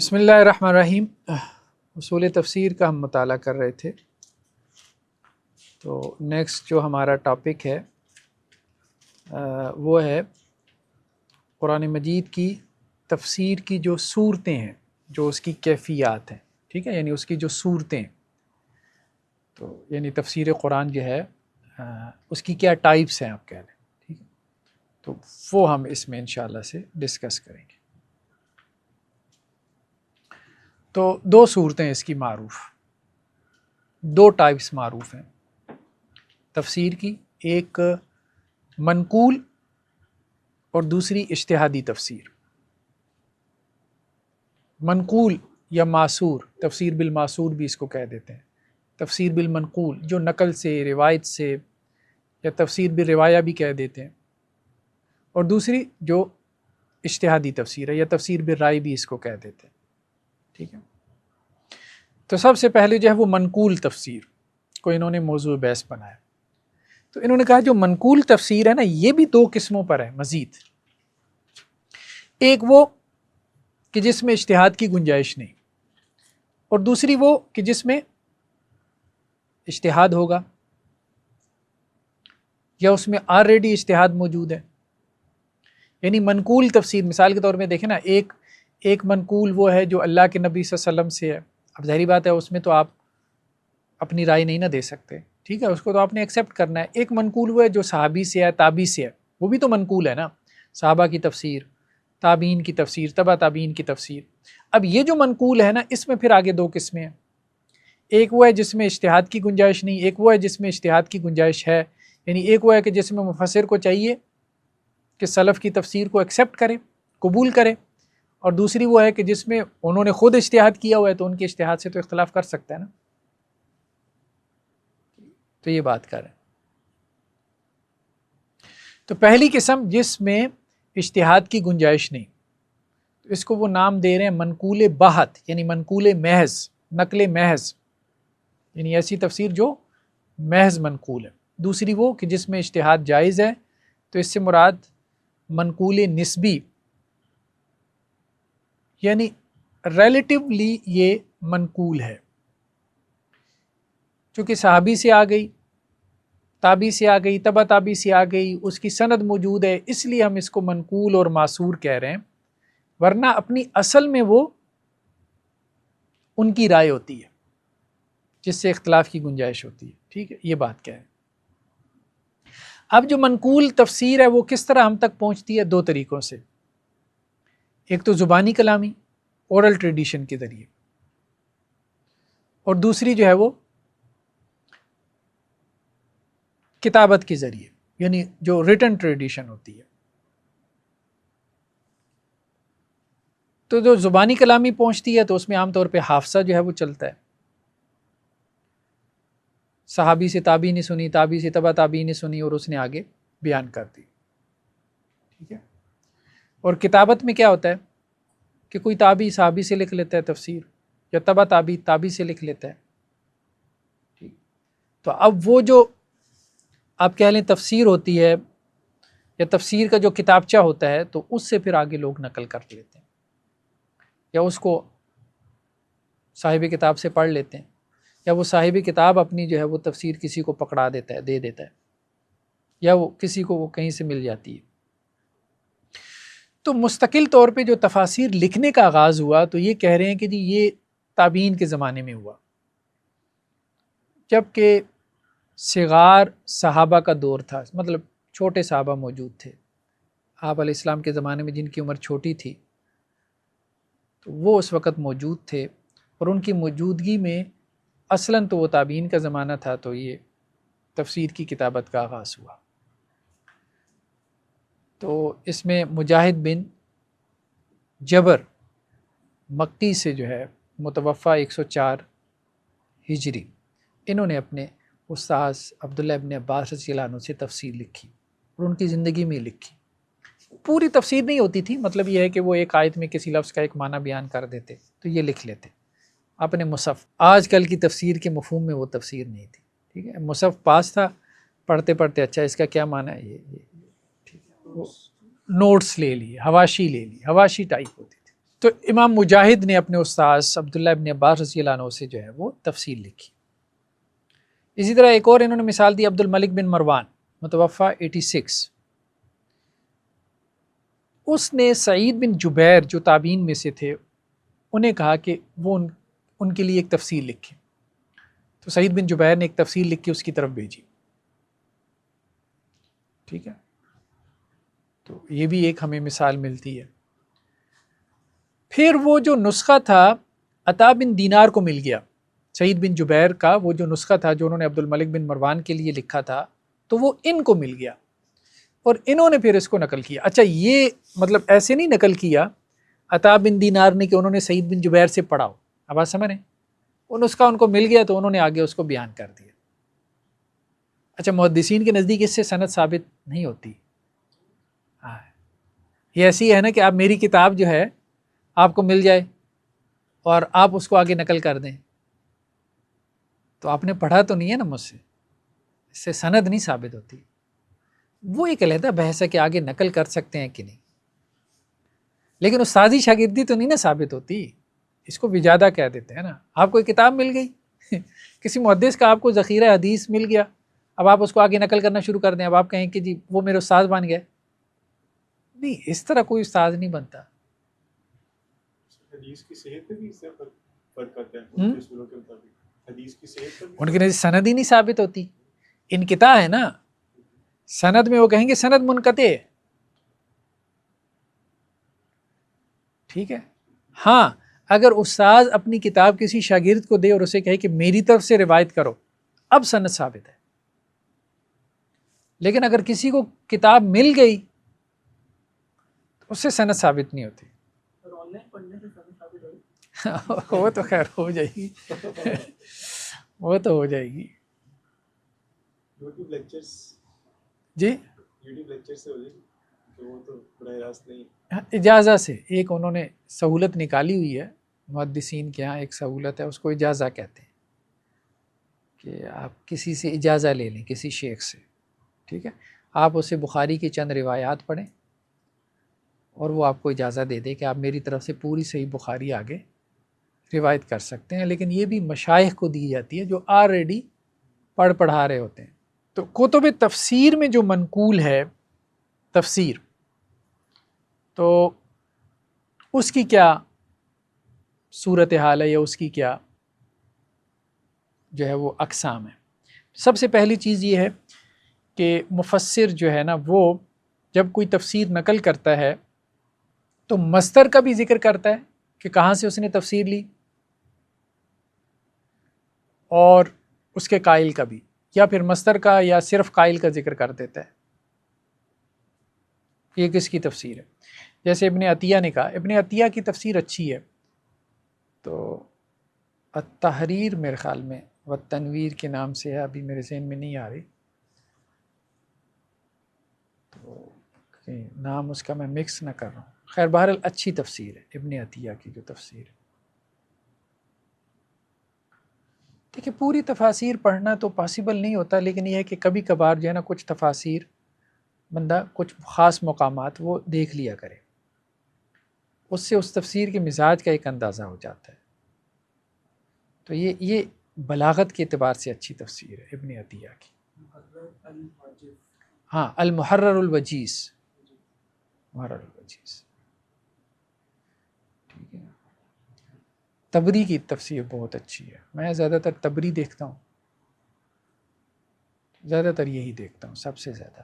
بسم اللہ الرحمن الرحیم۔ اصول تفسیر کا ہم مطالعہ کر رہے تھے، تو نیکسٹ جو ہمارا ٹاپک ہے وہ ہے قرآن مجید کی تفسیر کی جو صورتیں ہیں، جو اس کی کیفیات ہیں، ٹھیک ہے، یعنی اس کی جو صورتیں، تو یعنی تفسیر قرآن جو ہے اس کی کیا ٹائپس ہیں آپ کہہ لیں، ٹھیک ہے، تو وہ ہم اس میں انشاءاللہ سے ڈسکس کریں گے۔ تو دو صورتیں اس کی معروف، دو ٹائپس معروف ہیں تفسیر کی، ایک منقول اور دوسری اجتہادی تفسیر۔ منقول یا معصور، تفسیر بالمعصور بھی اس کو کہہ دیتے ہیں، تفسیر بالمنقول جو نقل سے، روایت سے، یا تفسیر بالروایہ بھی کہہ دیتے ہیں، اور دوسری جو اجتہادی تفسیر ہے یا تفسیر بالرائے بھی اس کو کہہ دیتے ہیں، ٹھیک ہے۔ تو سب سے پہلے جو ہے وہ منقول تفسیر کو انہوں نے موضوع بحث بنایا، تو انہوں نے کہا جو منقول تفسیر ہے نا، یہ بھی دو قسموں پر ہے مزید۔ ایک وہ کہ جس میں اجتہاد کی گنجائش نہیں، اور دوسری وہ کہ جس میں اجتہاد ہوگا یا اس میں آلریڈی اجتہاد موجود ہے۔ یعنی منقول تفسیر مثال کے طور میں دیکھیں نا، ایک منقول وہ ہے جو اللہ کے نبی صلی اللہ علیہ وسلم سے ہے، اب ظاہری بات ہے اس میں تو آپ اپنی رائے نہیں نہ دے سکتے، ٹھیک ہے، اس کو تو آپ نے ایکسیپٹ کرنا ہے۔ ایک منقول وہ ہے جو صحابی سے ہے، تابعی سے ہے، وہ بھی تو منقول ہے نا، صحابہ کی تفسیر، تابعین کی تفسیر، تبع تابعین کی تفسیر۔ اب یہ جو منقول ہے نا، اس میں پھر آگے دو قسمیں ہیں، ایک وہ ہے جس میں اجتہاد کی گنجائش نہیں، ایک وہ ہے جس میں اجتہاد کی گنجائش ہے، یعنی ایک وہ ہے کہ جس میں مفسر کو چاہیے کہ سلف کی تفسیر کو ایکسیپٹ کرے، قبول کرے، اور دوسری وہ ہے کہ جس میں انہوں نے خود اجتہاد کیا ہوا ہے، تو ان کے اجتہاد سے تو اختلاف کر سکتا ہے نا۔ تو یہ بات کر رہے ہیں۔ تو پہلی قسم جس میں اجتہاد کی گنجائش نہیں، تو اس کو وہ نام دے رہے ہیں منقول بحت، یعنی منقول محض، نقل محض، یعنی ایسی تفسیر جو محض منقول ہے۔ دوسری وہ کہ جس میں اجتہاد جائز ہے، تو اس سے مراد منقول نسبی، یعنی ریلیٹیولی یہ منقول ہے، چونکہ صحابی سے آ گئی، تابعی سے آ گئی، تبع تابعی سے آ گئی، اس کی سند موجود ہے، اس لیے ہم اس کو منقول اور معصور کہہ رہے ہیں، ورنہ اپنی اصل میں وہ ان کی رائے ہوتی ہے جس سے اختلاف کی گنجائش ہوتی ہے، ٹھیک ہے، یہ بات کیا ہے۔ اب جو منقول تفسیر ہے وہ کس طرح ہم تک پہنچتی ہے؟ دو طریقوں سے، ایک تو زبانی کلامی، اورل ٹریڈیشن کے ذریعے، اور دوسری جو ہے وہ کتابت کے ذریعے، یعنی جو ریٹن ٹریڈیشن ہوتی ہے۔ تو جو زبانی کلامی پہنچتی ہے تو اس میں عام طور پہ حافظہ جو ہے وہ چلتا ہے، صحابی سے تابعی نے سنی، تابعی سے تبع تابعی نے سنی، اور اس نے آگے بیان کر دی، ٹھیک ہے۔ اور کتابت میں کیا ہوتا ہے کہ کوئی تابعی صحابی سے لکھ لیتا ہے تفسیر، یا تبع تابعی تابعی سے لکھ لیتا ہے، ٹھیک۔ تو اب وہ جو آپ کہہ لیں تفسیر ہوتی ہے یا تفسیر کا جو کتابچہ ہوتا ہے، تو اس سے پھر آگے لوگ نقل کر لیتے ہیں، یا اس کو صاحب کتاب سے پڑھ لیتے ہیں، یا وہ صاحب کتاب اپنی جو ہے وہ تفسیر کسی کو پکڑا دیتا ہے، دے دیتا ہے، یا وہ کسی کو وہ کہیں سے مل جاتی ہے۔ تو مستقل طور پہ جو تفاسیر لکھنے کا آغاز ہوا، تو یہ کہہ رہے ہیں کہ جی یہ تابعین کے زمانے میں ہوا، جبکہ صغار صحابہ کا دور تھا، مطلب چھوٹے صحابہ موجود تھے آپ علیہ السلام کے زمانے میں، جن کی عمر چھوٹی تھی، تو وہ اس وقت موجود تھے، اور ان کی موجودگی میں اصلاً تو وہ تابعین کا زمانہ تھا، تو یہ تفسیر کی کتابت کا آغاز ہوا۔ تو اس میں مجاہد بن جبر مکی سے جو ہے متوفہ 104 ہجری، انہوں نے اپنے استاذ عبداللہ ابن عباس رضی اللہ عنہ سے تفسیر لکھی، اور ان کی زندگی میں لکھی۔ پوری تفسیر نہیں ہوتی تھی، مطلب یہ ہے کہ وہ ایک آیت میں کسی لفظ کا ایک معنی بیان کر دیتے، تو یہ لکھ لیتے اپنے مصحف۔ آج کل کی تفسیر کے مفہوم میں وہ تفسیر نہیں تھی، ٹھیک ہے، مصحف پاس تھا، پڑھتے پڑھتے اچھا اس کا کیا معنی ہے، یہ ٹھیک ہے، وہ نوٹس لے لیے، حواشی لے لی، حواشی ٹائپ ہوتی تھی، تو امام مجاہد نے اپنے استاذ عبداللہ ابن عباس رضی اللہ عنہ سے جو ہے وہ تفصیل لکھی. اسی طرح ایک اور انہوں نے مثال دی عبد الملک بن مروان متوفہ 86. اس نے سعید بن جبیر جو تابعین میں سے تھے انہیں کہا کہ وہ ان کے لیے ایک تفصیل لکھے. تو سعید بن جبیر نے ایک تفصیل لکھ کے اس کی طرف بھیجی. ٹھیک ہے، تو یہ بھی ایک ہمیں مثال ملتی ہے. پھر وہ جو نسخہ تھا عطا بن دینار کو مل گیا، سعید بن جبیر کا وہ جو نسخہ تھا جو انہوں نے عبد الملک بن مروان کے لیے لکھا تھا تو وہ ان کو مل گیا اور انہوں نے پھر اس کو نقل کیا. اچھا یہ مطلب ایسے نہیں نقل کیا عطا بن دینار نے کہ انہوں نے سعید بن جبیر سے پڑھا ہو. اب آپ سمجھ رہے ہیں، وہ نسخہ ان کو مل گیا تو انہوں نے آگے اس کو بیان کر دیا. اچھا محدثین کے نزدیک اس سے سند ثابت نہیں ہوتی. یہ ایسی ہے نا کہ آپ میری کتاب جو ہے آپ کو مل جائے اور آپ اس کو آگے نقل کر دیں تو آپ نے پڑھا تو نہیں ہے نا مجھ سے، اس سے سند نہیں ثابت ہوتی. وہ ایک علیحدہ بحث ہے کہ آگے نقل کر سکتے ہیں کہ نہیں، لیکن استاذی شاگردی تو نہیں نا ثابت ہوتی. اس کو وجادہ کہہ دیتے ہیں نا. آپ کو ایک کتاب مل گئی کسی محدث کا آپ کو ذخیرہ حدیث مل گیا، اب آپ اس کو آگے نقل کرنا شروع کر دیں. اب آپ کہیں کہ جی وہ میرے استاد بن گئے. نہیں، اس طرح کوئی استاد نہیں بنتا. حدیث کی صحت پہ بھی اس سے فرق آتا ہے ان کے اصولوں کے مطابق. حدیث کی صحت پر ان کی سند ہی نہیں ثابت ہوتی. انقطاع ہے نا سند میں، وہ کہیں گے سند منقطع ہے. ٹھیک ہے، ہاں اگر استاد اپنی کتاب کسی شاگرد کو دے اور اسے کہے کہ میری طرف سے روایت کرو، اب سند ثابت ہے. لیکن اگر کسی کو کتاب مل گئی تو اس سے سند ثابت نہیں ہوتی. وہ تو خیر ہو جائے گی وہ تو ہو جائے گی. یوٹیوب لیکچرز جی یوٹیوب لیکچر سے ہو جائے گی کہ وہ تو براہ راست نہیں. اجازہ سے ایک انہوں نے سہولت نکالی ہوئی ہے محدثین کے ہاں، ایک سہولت ہے اس کو اجازہ کہتے ہیں کہ آپ کسی سے اجازہ لے لیں کسی شیخ سے. ٹھیک ہے، آپ اسے بخاری کی چند روایات پڑھیں اور وہ آپ کو اجازہ دے دے کہ آپ میری طرف سے پوری صحیح بخاری آگے روایت کر سکتے ہیں. لیکن یہ بھی مشائخ کو دی جاتی ہے جو آلریڈی پڑھا رہے ہوتے ہیں. تو کتب تفسیر میں جو منقول ہے تفسیر، تو اس کی کیا صورت حال ہے یا اس کی کیا جو ہے وہ اقسام ہے. سب سے پہلی چیز یہ ہے کہ مفسر جو ہے نا وہ جب کوئی تفسیر نقل کرتا ہے تو مصدر کا بھی ذکر کرتا ہے کہ کہاں سے اس نے تفسیر لی، اور اس کے قائل کا بھی، یا پھر مصدر کا یا صرف قائل کا ذکر کر دیتا ہے کہ یہ کس کی تفسیر ہے. جیسے ابن عطیہ نے کہا، ابن عطیہ کی تفسیر اچھی ہے، تو التحریر میرے خیال میں والتنویر کے نام سے ہے، ابھی میرے ذہن میں نہیں آ رہی، تو نام اس کا میں مکس نہ کر رہا ہوں. خیر بہرحال اچھی تفسیر ہے ابن عطیہ کی جو تفسیر ہے. دیکھیے پوری تفاسیر پڑھنا تو پاسبل نہیں ہوتا، لیکن یہ ہے کہ کبھی کبھار جو ہے نا کچھ تفاسیر بندہ کچھ خاص مقامات وہ دیکھ لیا کرے، اس سے اس تفسیر کے مزاج کا ایک اندازہ ہو جاتا ہے. تو یہ بلاغت کے اعتبار سے اچھی تفسیر ہے ابن عطیہ کی. ہاں المحرر الوجیز، محرر الوجیز. ٹھیک ہے، تبری کی تفسیر بہت اچھی ہے. میں زیادہ تر تبری دیکھتا ہوں، زیادہ تر یہی دیکھتا ہوں سب سے زیادہ.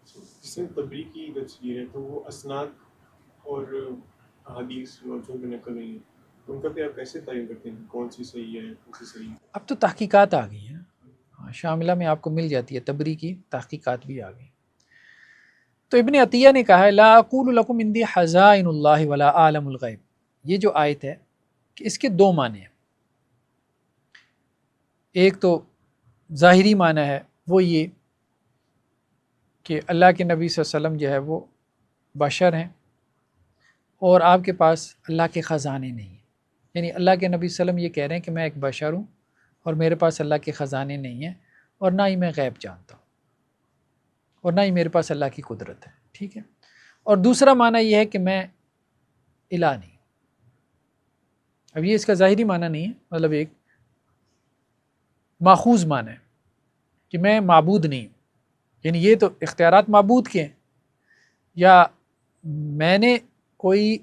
جس سے تبری کی تفسیر ہے تو وہ اسناد اور حدیث جو بھی نقل ہوئی ہیں ان کا بھی آپ کیسے تعین کرتے ہیں کون سی صحیح ہے کون سی صحیح؟ اب تو تحقیقات آ گئی ہیں، شاملہ میں آپ کو مل جاتی ہے، تبری کی تحقیقات بھی آ گئی. تو ابن عطیہ نے کہا ہے لا اقول لکم عندی خزائن اللہ ولا عالم الغیب. یہ جو آیت ہے کہ اس کے دو معنی ہیں. ایک تو ظاہری معنی ہے وہ یہ کہ اللہ کے نبی صلی اللہ علیہ وسلم جو ہے وہ بشر ہیں اور آپ کے پاس اللہ کے خزانے نہیں ہیں. یعنی اللہ کے نبی صلی اللہ علیہ وسلم یہ کہہ رہے ہیں کہ میں ایک بشر ہوں اور میرے پاس اللہ کے خزانے نہیں ہیں اور نہ ہی میں غیب جانتا ہوں اور نہ ہی میرے پاس اللہ کی قدرت ہے. ٹھیک ہے، اور دوسرا معنی یہ ہے کہ میں الہ نہیں. اب یہ اس کا ظاہری معنی نہیں ہے، مطلب ایک ماخوذ معنی ہے کہ میں معبود نہیں ہوں، یعنی یہ تو اختیارات معبود کے ہیں، یا میں نے کوئی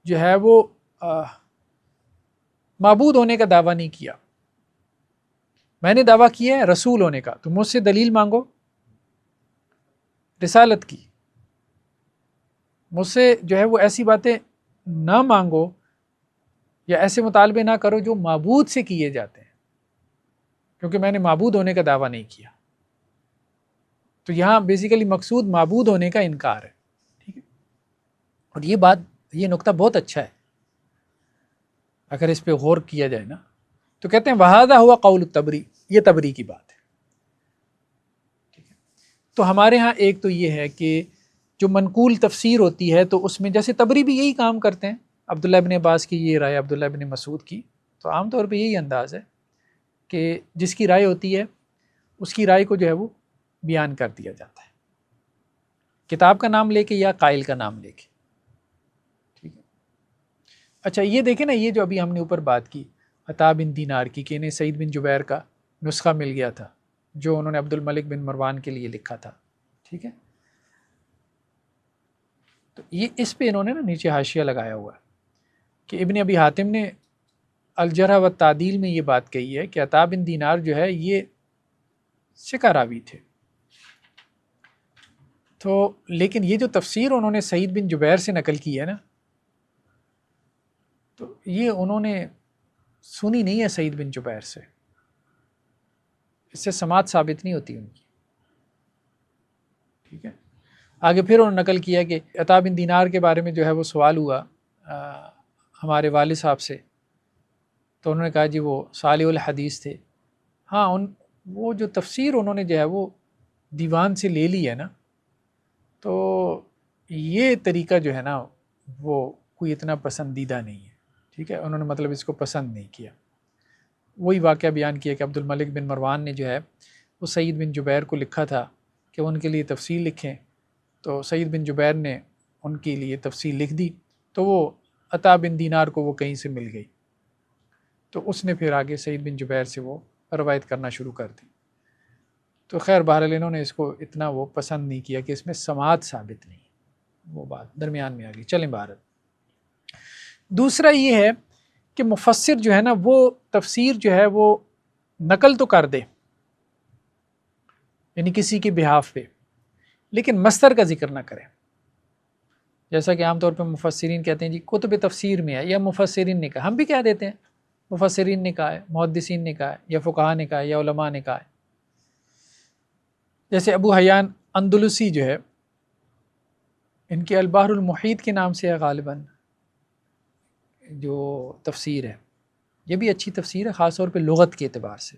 جو ہے وہ معبود ہونے کا دعویٰ نہیں کیا، میں نے دعویٰ کیا ہے رسول ہونے کا، تو مجھ سے دلیل مانگو رسالت کی، مجھ سے جو ہے وہ ایسی باتیں نہ مانگو یا ایسے مطالبے نہ کرو جو معبود سے کیے جاتے ہیں، کیونکہ میں نے معبود ہونے کا دعویٰ نہیں کیا. تو یہاں بیسیکلی مقصود معبود ہونے کا انکار ہے. ٹھیک ہے، اور یہ نقطہ بہت اچھا ہے اگر اس پہ غور کیا جائے نا. تو کہتے ہیں وہذا ہوا قول الطبری، یہ طبری کی بات ہے. ٹھیک ہے، تو ہمارے ہاں ایک تو یہ ہے کہ جو منقول تفسیر ہوتی ہے تو اس میں جیسے طبری بھی یہی کام کرتے ہیں، عبداللہ ابن عباس کی یہ رائے، عبداللہ ابن مسعود کی، تو عام طور پہ یہی انداز ہے کہ جس کی رائے ہوتی ہے اس کی رائے کو جو ہے وہ بیان کر دیا جاتا ہے، کتاب کا نام لے کے یا قائل کا نام لے کے. ٹھیک ہے، اچھا یہ دیکھیں نا، یہ جو ابھی ہم نے اوپر بات کی عطا بن دینار کی کہ انہیں سعید بن جبیر کا نسخہ مل گیا تھا جو انہوں نے عبد الملک بن مروان کے لیے لکھا تھا. ٹھیک ہے، تو یہ اس پہ انہوں نے نا نیچے حاشیہ لگایا ہوا ہے کہ ابن ابی حاتم نے الجرح و تعدیل میں یہ بات کہی ہے کہ عطا بن دینار جو ہے یہ ثقہ راوی تھے. تو لیکن یہ جو تفسیر انہوں نے سعید بن جبیر سے نقل کی ہے نا، تو یہ انہوں نے سنی نہیں ہے سعید بن جبیر سے، اس سے سماعت ثابت نہیں ہوتی ان کی. ٹھیک ہے، آگے پھر انہوں نے نقل کیا کہ عطا بن دینار کے بارے میں جو ہے وہ سوال ہوا ہمارے والد صاحب سے، تو انہوں نے کہا جی وہ صالح الحدیث تھے. ہاں وہ جو تفسیر انہوں نے جو ہے وہ دیوان سے لے لی ہے نا، تو یہ طریقہ جو ہے نا وہ کوئی اتنا پسندیدہ نہیں ہے. ٹھیک ہے، انہوں نے مطلب اس کو پسند نہیں کیا. وہی واقعہ بیان کیا کہ عبد الملک بن مروان نے جو ہے وہ سعید بن جبیر کو لکھا تھا کہ ان کے لیے تفصیل لکھیں، تو سعید بن جبیر نے ان کے لیے تفصیل لکھ دی، تو وہ عطا بن دینار کو وہ کہیں سے مل گئی، تو اس نے پھر آگے سعید بن جبیر سے وہ روایت کرنا شروع کر دی. تو خیر بہرحال انہوں نے اس کو اتنا وہ پسند نہیں کیا کہ اس میں سماعت ثابت نہیں، وہ بات درمیان میں آ گئی. چلیں بہرحال دوسرا یہ ہے کہ مفسر جو ہے نا وہ تفسیر جو ہے وہ نقل تو کر دے یعنی کسی کے بہاف پہ، لیکن مصدر کا ذکر نہ کرے. جیسا کہ عام طور پہ مفسرین کہتے ہیں جی کتب تفسیر میں ہے، یا مفسرین نے کہا، ہم بھی کہہ دیتے ہیں مفسرین نے کہا ہے، محدثین نے کہا ہے، یا فقہاء نے کہا ہے، یا علماء نے کہا ہے. جیسے ابو حیان اندلسی جو ہے، ان کے البحر المحیط کے نام سے ہے غالباً جو تفسیر ہے، یہ بھی اچھی تفسیر ہے خاص طور پہ لغت کے اعتبار سے.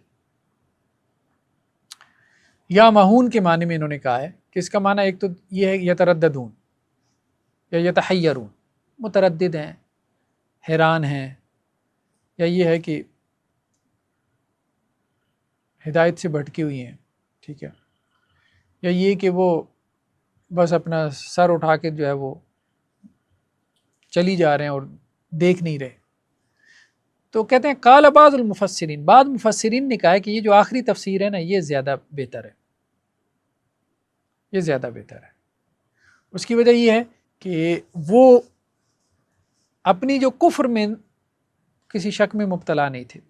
یا مہون کے معنی میں انہوں نے کہا ہے کہ اس کا معنی ایک تو یہ ہے یترددون یا یتحیرون، متردد ہیں، حیران ہیں، یا یہ ہے کہ ہدایت سے بھٹکی ہوئی ہیں. ٹھیک ہے، یا یہ کہ وہ بس اپنا سر اٹھا کے جو ہے وہ چلی جا رہے ہیں اور دیکھ نہیں رہے. تو کہتے ہیں قال بعض المفسرین، بعض مفسرین نے کہا ہے کہ یہ جو آخری تفسیر ہے نا یہ زیادہ بہتر ہے، یہ زیادہ بہتر ہے. اس کی وجہ یہ ہے کہ وہ اپنی جو کفر میں کسی شک میں مبتلا نہیں تھے.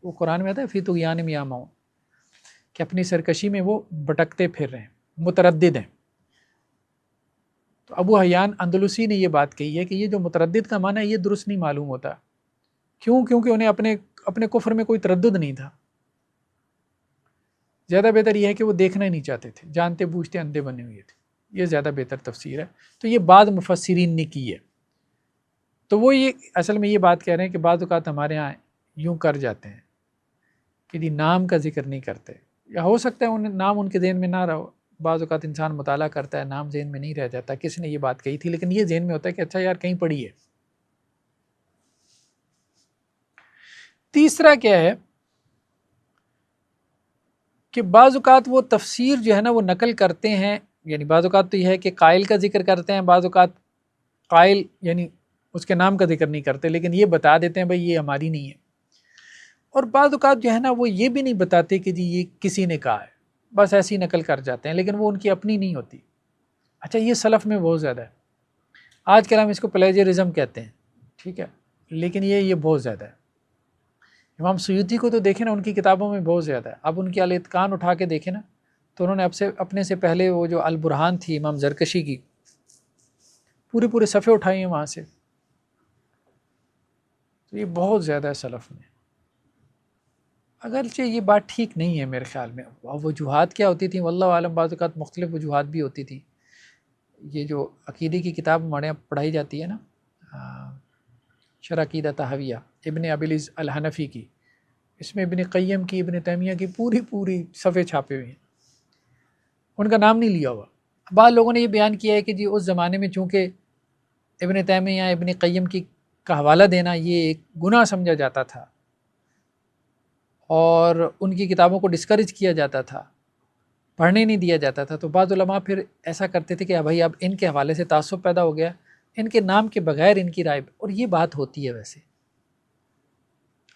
وہ قرآن میں آتا ہے فی طغیان یعمہون، کہ اپنی سرکشی میں وہ بھٹکتے پھر رہے ہیں، متردد ہیں. تو ابو حیان اندلسی نے یہ بات کہی ہے کہ یہ جو متردد کا معنی ہے یہ درست نہیں معلوم ہوتا. کیوں؟ کیونکہ انہیں اپنے کفر میں کوئی تردد نہیں تھا. زیادہ بہتر یہ ہے کہ وہ دیکھنا ہی نہیں چاہتے تھے، جانتے بوجھتے اندھے بنے ہوئے تھے. یہ زیادہ بہتر تفسیر ہے. تو یہ بعض مفسرین نے کی ہے. تو وہ یہ اصل میں یہ بات کہہ رہے ہیں کہ بعض اوقات ہمارے ہاں یوں کر جاتے ہیں کہ جی نام کا ذکر نہیں کرتے، یا ہو سکتا ہے نام ان کے ذہن میں نہ رہو. بعض اوقات انسان مطالعہ کرتا ہے، نام ذہن میں نہیں رہ جاتا کس نے یہ بات کہی تھی، لیکن یہ ذہن میں ہوتا ہے کہ اچھا یار کہیں پڑھی ہے. تیسرا کیا ہے کہ بعض اوقات وہ تفسیر جو ہے نا وہ نقل کرتے ہیں، یعنی بعض اوقات تو یہ ہے کہ قائل کا ذکر کرتے ہیں، بعض اوقات قائل یعنی اس کے نام کا ذکر نہیں کرتے، لیکن یہ بتا دیتے ہیں بھائی یہ ہماری نہیں ہے۔ اور بعض اوقات جو ہے نا وہ یہ بھی نہیں بتاتے کہ جی یہ کسی نے کہا ہے، بس ایسی نقل کر جاتے ہیں، لیکن وہ ان کی اپنی نہیں ہوتی۔ اچھا یہ سلف میں بہت زیادہ ہے، آج کل ہم اس کو پلیجرزم کہتے ہیں، ٹھیک ہے، لیکن یہ بہت زیادہ ہے۔ امام سیوطی کو تو دیکھیں نا، ان کی کتابوں میں بہت زیادہ ہے۔ اب ان کی الاتقان اٹھا کے دیکھیں نا، تو انہوں نے اپنے سے پہلے وہ جو البرہان تھی امام زرکشی کی، پورے صفحے اٹھائے ہیں وہاں سے۔ تو یہ بہت زیادہ ہے سلف میں، اگرچہ یہ بات ٹھیک نہیں ہے میرے خیال میں۔ وجوہات کیا ہوتی تھیں واللہ عالم، بعض اوقات مختلف وجوہات بھی ہوتی تھیں۔ یہ جو عقیدے کی کتاب ہمارے یہاں پڑھائی جاتی ہے نا، شرح عقیدہ طحاویہ ابن ابی العز الحنفی کی، اس میں ابن قیم کی، ابن تیمیہ کی پوری صفحے چھاپے ہوئے ہیں، ان کا نام نہیں لیا ہوا۔ بعض لوگوں نے یہ بیان کیا ہے کہ جی اس زمانے میں چونکہ ابن تیمیہ ابن قیم کا حوالہ دینا یہ ایک گناہ سمجھا جاتا تھا اور ان کی کتابوں کو ڈسکریج کیا جاتا تھا، پڑھنے نہیں دیا جاتا تھا، تو بعض علماء پھر ایسا کرتے تھے کہ بھائی اب ان کے حوالے سے تعصب پیدا ہو گیا، ان کے نام کے بغیر ان کی رائے، اور یہ بات ہوتی ہے ویسے۔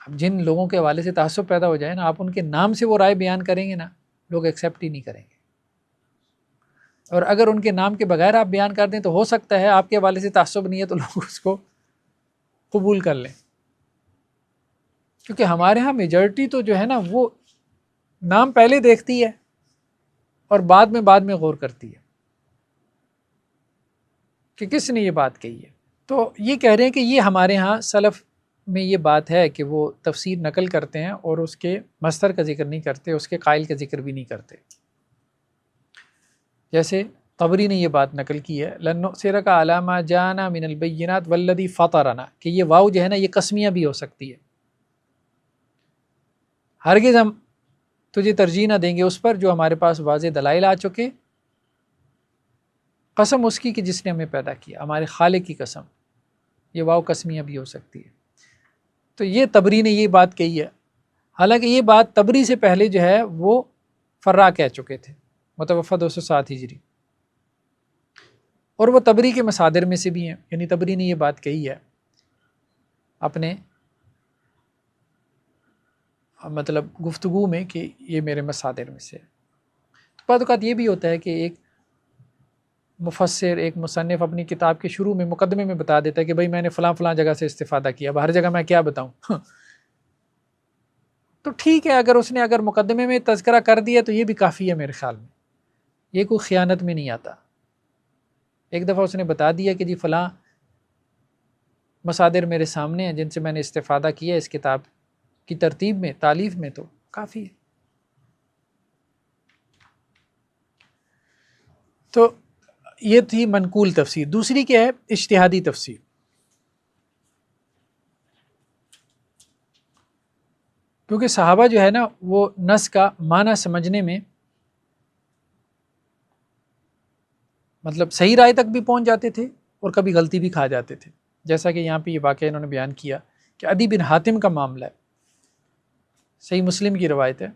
اب جن لوگوں کے حوالے سے تعصب پیدا ہو جائے نا، آپ ان کے نام سے وہ رائے بیان کریں گے نا، لوگ ایکسیپٹ ہی نہیں کریں گے۔ اور اگر ان کے نام کے بغیر آپ بیان کر دیں تو ہو سکتا ہے آپ کے حوالے سے تعصب نہیں ہے تو لوگ اس کو قبول کر لیں، کیونکہ ہمارے ہاں میجورٹی تو جو ہے نا وہ نام پہلے دیکھتی ہے اور بعد میں غور کرتی ہے کہ کس نے یہ بات کہی ہے۔ تو یہ کہہ رہے ہیں کہ یہ ہمارے ہاں سلف میں یہ بات ہے کہ وہ تفسیر نقل کرتے ہیں اور اس کے مصدر کا ذکر نہیں کرتے، اس کے قائل کا ذکر بھی نہیں کرتے۔ جیسے طبری نے یہ بات نقل کی ہے، لَنُؤْثِرَكَ عَلَىٰ مَا جَاءَنَا مِنَ الْبَيِّنَاتِ وَالَّذِي فَطَرَنَا، کہ یہ واو جو ہے نا یہ قسمیہ بھی ہو سکتی ہے، ہرگز ہم تجھے ترجیح نہ دیں گے اس پر جو ہمارے پاس واضح دلائل آ چکے، قسم اس کی کہ جس نے ہمیں پیدا کیا، ہمارے خالق کی قسم۔ یہ واو قسمیہ بھی ہو سکتی ہے۔ تو یہ طبری نے یہ بات کہی ہے، حالانکہ یہ بات طبری سے پہلے جو ہے وہ فرا کہہ چکے تھے، متوفی 207 ہجری، اور وہ طبری کے مصادر میں سے بھی ہیں، یعنی طبری نے یہ بات کہی ہے اپنے مطلب گفتگو میں کہ یہ میرے مصادر میں سے۔ تو بعض اوقات یہ بھی ہوتا ہے کہ ایک مفسر، ایک مصنف اپنی کتاب کے شروع میں مقدمے میں بتا دیتا ہے کہ بھائی میں نے فلاں جگہ سے استفادہ کیا، اب ہر جگہ میں کیا بتاؤں تو ٹھیک ہے، اگر مقدمے میں تذکرہ کر دیا تو یہ بھی کافی ہے میرے خیال میں، یہ کوئی خیانت میں نہیں آتا۔ ایک دفعہ اس نے بتا دیا کہ جی فلاں مصادر میرے سامنے ہیں جن سے میں نے استفادہ کیا اس کتاب کی ترتیب میں، تالیف میں، تو کافی ہے۔ تو یہ تھی منقول تفسیر۔ دوسری کیا ہے؟ اجتہادی تفسیر۔ کیونکہ صحابہ جو ہے نا وہ نص کا معنی سمجھنے میں مطلب صحیح رائے تک بھی پہنچ جاتے تھے اور کبھی غلطی بھی کھا جاتے تھے، جیسا کہ یہاں پہ یہ واقعہ انہوں نے بیان کیا کہ عدی بن حاتم کا معاملہ ہے، صحیح مسلم کی روایت ہے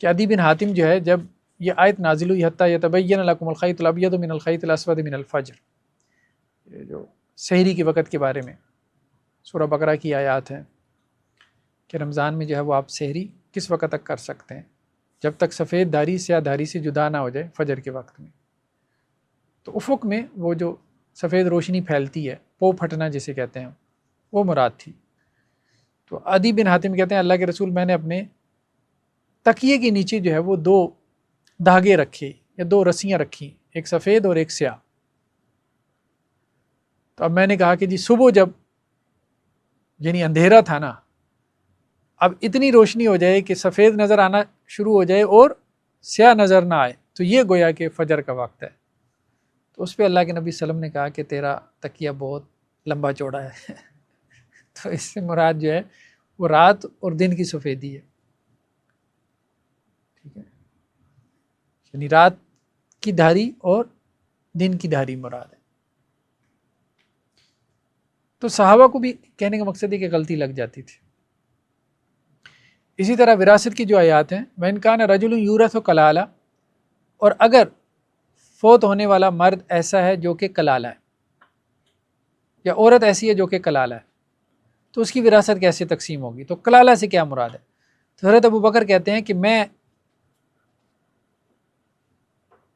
کہ عدی بن حاتم جو ہے، جب یہ آیت نازل ہوئی حتیٰ یتبین لکم الخیط الابیض من الخیط الاسود من الفجر، یہ جو سحری کے وقت کے بارے میں سورہ بقرہ کی آیات ہیں کہ رمضان میں جو ہے وہ آپ سحری کس وقت تک کر سکتے ہیں، جب تک سفید دھاری سیاہ دھاری سے جدا نہ ہو جائے فجر کے وقت میں۔ تو افق میں وہ جو سفید روشنی پھیلتی ہے، پو پھٹنا جسے کہتے ہیں، وہ مراد تھی۔ تو عدی بن حاتم کہتے ہیں اللہ کے رسول میں نے اپنے تکیے کے نیچے جو ہے وہ 2 دھاگے رکھے یا 2 رسیاں رکھی، ایک سفید اور ایک سیاہ۔ تو اب میں نے کہا کہ جی صبح جب یعنی اندھیرا تھا نا، اب اتنی روشنی ہو جائے کہ سفید نظر آنا شروع ہو جائے اور سیاہ نظر نہ آئے، تو یہ گویا کہ فجر کا وقت ہے۔ تو اس پہ اللہ کے نبی صلی اللہ علیہ وسلم نے کہا کہ تیرا تکیہ بہت لمبا چوڑا ہے تو اس سے مراد جو ہے وہ رات اور دن کی سفیدی ہے، ٹھیک ہے، یعنی رات کی دھاری اور دن کی دھاری مراد ہے۔ تو صحابہ کو بھی کہنے کا مقصد ہے کہ غلطی لگ جاتی تھی۔ اسی طرح وراثت کی جو آیات ہیں، وَإِنْ كَانَ رَجُلٌ يُورَثُ كَلَالَةً، اور اگر فوت ہونے والا مرد ایسا ہے جو کہ کلالہ ہے یا عورت ایسی ہے جو کہ کلالہ ہے، تو اس کی وراثت کیسے تقسیم ہوگی؟ تو کلالہ سے کیا مراد ہے؟ تو حضرت ابو بکر کہتے ہیں کہ میں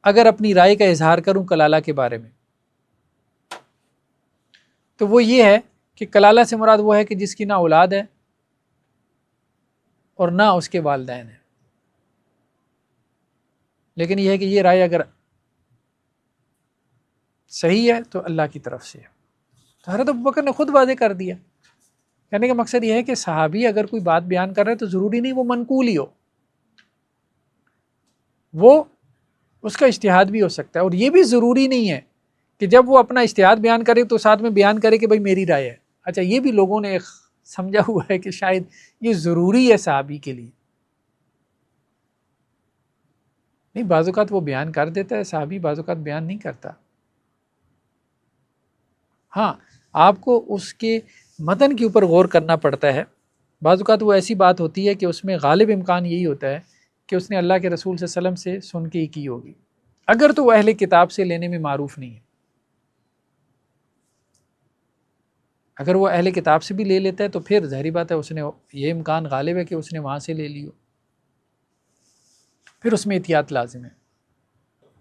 اگر اپنی رائے کا اظہار کروں کلالہ کے بارے میں تو وہ یہ ہے کہ کلالہ سے مراد وہ ہے کہ جس کی نہ اولاد ہے اور نہ اس کے والدین ہیں، لیکن یہ ہے کہ یہ رائے اگر صحیح ہے تو اللہ کی طرف سے ہے۔ تو حضرت ابوبکر نے خود واضح کر دیا۔ کہنے کا مقصد یہ ہے کہ صحابی اگر کوئی بات بیان کر رہے تو ضروری نہیں وہ منقول ہی ہو، وہ اس کا اجتہاد بھی ہو سکتا ہے، اور یہ بھی ضروری نہیں ہے کہ جب وہ اپنا اجتہاد بیان کرے تو ساتھ میں بیان کرے کہ بھائی میری رائے ہے۔ اچھا، یہ بھی لوگوں نے سمجھا ہوا ہے کہ شاید یہ ضروری ہے صحابی کے لیے، نہیں، بعض اوقات وہ بیان کر دیتا ہے صحابی، بعض اوقات بیان نہیں کرتا۔ ہاں، آپ کو اس کے متن کے اوپر غور کرنا پڑتا ہے۔ بعض اوقات وہ ایسی بات ہوتی ہے کہ اس میں غالب امکان یہی ہوتا ہے کہ اس نے اللہ کے رسول صلی اللہ علیہ وسلم سے سن کے ہی کی ہوگی، اگر تو وہ اہل کتاب سے لینے میں معروف نہیں ہے۔ اگر وہ اہل کتاب سے بھی لے لیتا ہے تو پھر ظاہری بات ہے اس نے یہ امکان غالب ہے کہ اس نے وہاں سے لے لی ہو، پھر اس میں احتیاط لازم ہے۔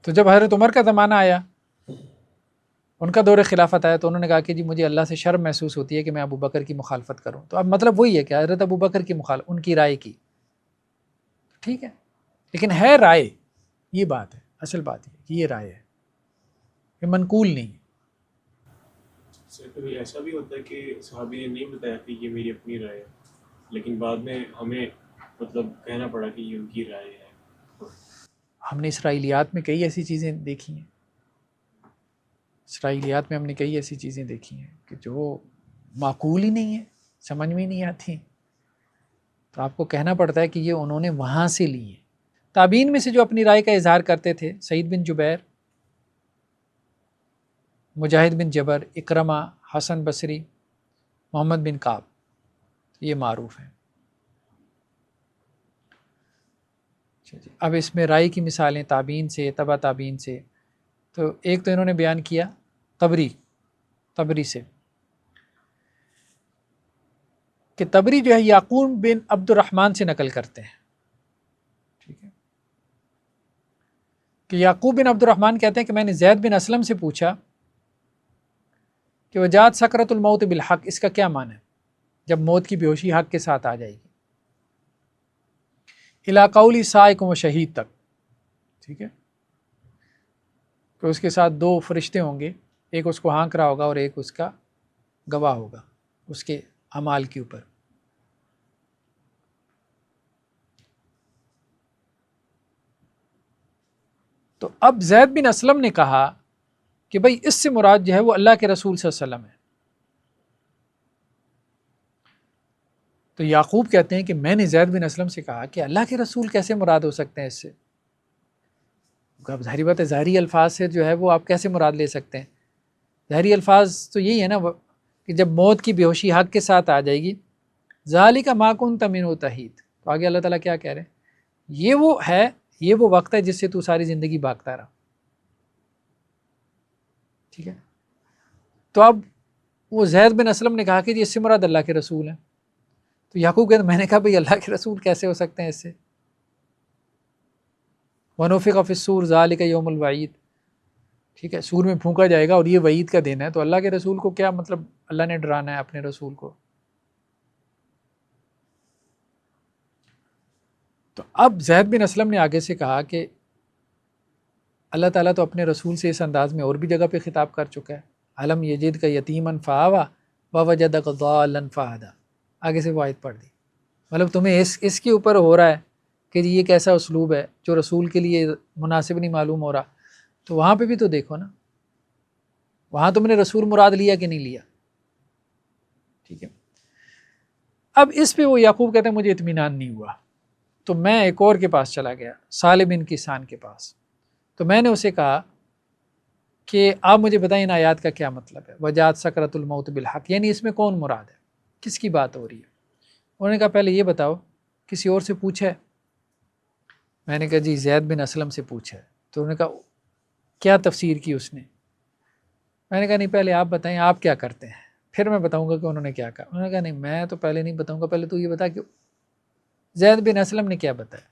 تو جب حضرت عمر کا زمانہ آیا، ان کا دور خلافت آیا، تو انہوں نے کہا کہ جی مجھے اللہ سے شرم محسوس ہوتی ہے کہ میں ابو بکر کی مخالفت کروں۔ تو اب مطلب وہی ہے کہ حضرت ابو بکر کی ان کی رائے کی، ٹھیک ہے، لیکن ہے رائے، یہ بات ہے، اصل بات یہ کہ یہ رائے ہے، یہ منقول نہیں ہے۔ سر کبھی ایسا بھی ہوتا ہے کہ صحابی نے نہیں بتایا کہ یہ میری اپنی رائے ہے، لیکن بعد میں ہمیں مطلب کہنا پڑا کہ یہ ان کی رائے ہے؟ ہم نے اسرائیلیات میں کئی ایسی چیزیں دیکھی ہیں، اسرائیلیات میں ہم نے کئی ایسی چیزیں دیکھی ہیں کہ جو معقول ہی نہیں ہے، سمجھ میں نہیں آتی، تو آپ کو کہنا پڑتا ہے کہ یہ انہوں نے وہاں سے لی ہے۔ تابعین میں سے جو اپنی رائے کا اظہار کرتے تھے، سعید بن جبیر، مجاہد بن جبر، اکرمہ، حسن بصری، محمد بن کعب، یہ معروف ہیں۔ اب اس میں رائے کی مثالیں تابعین سے، تبع تابعین سے، تو ایک تو انہوں نے بیان کیا طبری سے، کہ طبری جو ہے یعقوب بن عبد الرحمن سے نقل کرتے ہیں، ٹھیک ہے، کہ یعقوب بن عبد الرحمن کہتے ہیں کہ میں نے زید بن اسلم سے پوچھا کہ وجات سکرۃ الموت بالحق، اس کا کیا معنی ہے جب موت کی بے ہوشی حق کے ساتھ آ جائے گی، الی قول صائق و شہید تک، ٹھیک ہے، کہ اس کے ساتھ دو فرشتے ہوں گے، ایک اس کو ہانک رہا ہوگا اور ایک اس کا گواہ ہوگا اس کے اعمال کے اوپر۔ تو اب زید بن اسلم نے کہا کہ بھئی اس سے مراد جو ہے وہ اللہ کے رسول صلی اللہ علیہ وسلم ہے۔ تو یعقوب کہتے ہیں کہ میں نے زید بن اسلم سے کہا کہ اللہ کے رسول کیسے مراد ہو سکتے ہیں اس سے؟ اب ظاہری بات ہے، ظاہری الفاظ سے جو ہے وہ آپ کیسے مراد لے سکتے ہیں؟ ظاہری الفاظ تو یہی ہے نا کہ جب موت کی بے ہوشی حق کے ساتھ آ جائے گی، ذالک ما کنت منہ تحید، تو آگے اللہ تعالیٰ کیا کہہ رہے ہیں؟ یہ وہ وقت ہے جس سے تو ساری زندگی بھاگتا رہا، ٹھیک ہے۔ تو اب وہ زید بن اسلم نے کہا کہ جی اس سے مراد اللہ کے رسول ہیں، تو یعقوب کہتے ہیں میں نے کہا بھئی اللہ کے رسول کیسے ہو سکتے ہیں اس سے؟ وَنُفِخَ فِي الصُّورِ ذَلِكَ يَوْمُ الْوَعِيدِ، ٹھیک ہے، سور میں پھونکا جائے گا اور یہ وعید کا دن ہے، تو اللہ کے رسول کو کیا مطلب اللہ نے ڈرانا ہے اپنے رسول کو؟ تو اب زید بن اسلم نے آگے سے کہا کہ اللہ تعالیٰ تو اپنے رسول سے اس انداز میں اور بھی جگہ پہ خطاب کر چکا ہے، علم یجد کا یتیمن فآویٰ ووجدک ضالا فہدیٰ، آگے سے وہ آیت پڑھ دی۔ مطلب تمہیں اس کے اوپر ہو رہا ہے کہ جی یہ کیسا اسلوب ہے جو رسول کے لیے مناسب نہیں معلوم ہو رہا، تو وہاں پہ بھی تو دیکھو نا، وہاں تم نے رسول مراد لیا کہ نہیں لیا، ٹھیک ہے۔ اب اس پہ وہ یعقوب کہتے ہیں مجھے اطمینان نہیں ہوا، تو میں ایک اور کے پاس چلا گیا، صالح بن کیسان کے پاس، تو میں نے اسے کہا کہ آپ مجھے بتائیں ان آیات کا کیا مطلب ہے، وجات سکرۃ الموت بالحق، یعنی اس میں کون مراد ہے، کس کی بات ہو رہی ہے؟ انہوں نے کہا پہلے یہ بتاؤ کسی اور سے پوچھا ہے؟ میں نے کہا جی زید بن اسلم سے پوچھا ہے۔ تو انہوں نے کہا کیا تفسیر کی اس نے؟ میں نے کہا نہیں، پہلے آپ بتائیں آپ کیا کرتے ہیں؟ پھر میں بتاؤں گا کہ انہوں نے کیا کہا. انہوں نے کہا نہیں میں تو پہلے نہیں بتاؤں گا, پہلے تو یہ بتا کہ زید بن اسلم نے کیا بتایا.